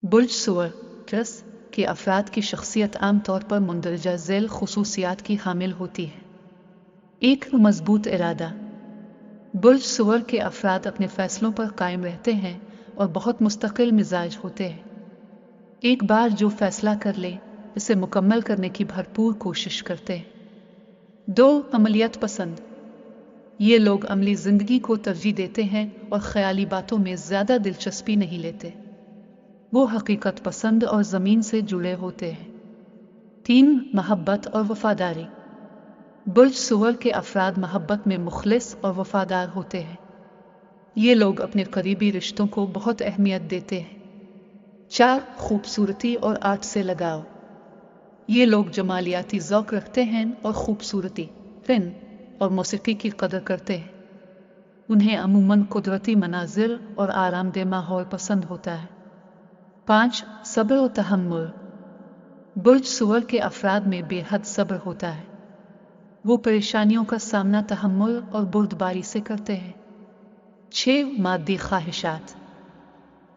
बुर्ज सुअर ट्रस के अफराद की शख्सियत आम तौर पर मुंदरजा झैल खुसूसियात की हामिल होती है। एक मजबूत इरादा। बुर्ज सुअर के अफराद अपने फैसलों पर कायम रहते हैं और बहुत मुस्तकिल मिजाज होते हैं। एक बार जो फैसला कर ले इसे मुकम्मल करने की भरपूर कोशिश करते हैं। 2 अमलियत पसंद। ये लोग अमली जिंदगी को तरजीह देते हैं और ख्याली बातों में ज्यादा दिलचस्पी नहीं लेते। वो हकीकत पसंद और ज़मीन से जुड़े होते हैं। 3 मोहब्बत और वफादारी। बुर्ज सुअर के अफराद मोहब्बत में मुखलिस और वफादार होते हैं। ये लोग अपने करीबी रिश्तों को बहुत अहमियत देते हैं। 4 खूबसूरती और आर्ट से लगाव। ये लोग जमालियाती ज़ौक़ रखते हैं और खूबसूरती, फ़िन और मौसीक़ी की कदर करते हैं। उन्हें अमूमन कुदरती मनाज़िर और आरामदेह माहौल पसंद होता है। 5 सब्र और तहम्मुल। बुर्ज सुअर के अफराद में बेहद सब्र होता है। वो परेशानियों का सामना तहम्मुल और बुर्दबारी से करते हैं। 6 मादी ख्वाहिशात।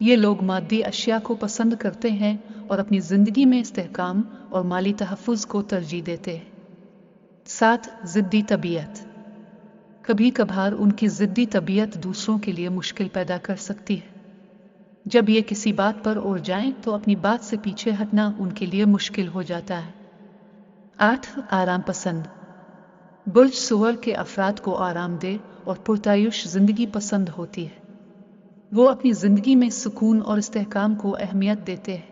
ये लोग मादी अशिया को पसंद करते हैं और अपनी ज़िंदगी में इस्तेहकाम और माली तहफ़्फ़ुज़ को तरजीह देते हैं। 7 ज़िद्दी तबीयत। कभी कभार उनकी ज़िद्दी तबीयत दूसरों के लिए मुश्किल पैदा कर सकती है। जब ये किसी बात पर उड़ जाएं तो अपनी बात से पीछे हटना उनके लिए मुश्किल हो जाता है। 8 आराम पसंद। बुर्ज सुअर के अफराद को आरामदेह और पुरतायुश जिंदगी पसंद होती है। वो अपनी जिंदगी में सुकून और इस्तेहकाम को अहमियत देते हैं।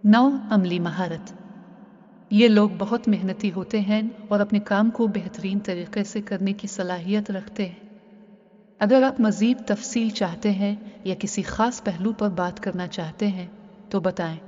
9 अमली महारत। ये लोग बहुत मेहनती होते हैं और अपने काम को बेहतरीन तरीके से करने की सलाहियत रखते हैं। अगर आप मज़ीद तफसील चाहते हैं या किसी ख़ास पहलू पर बात करना चाहते हैं तो बताएं।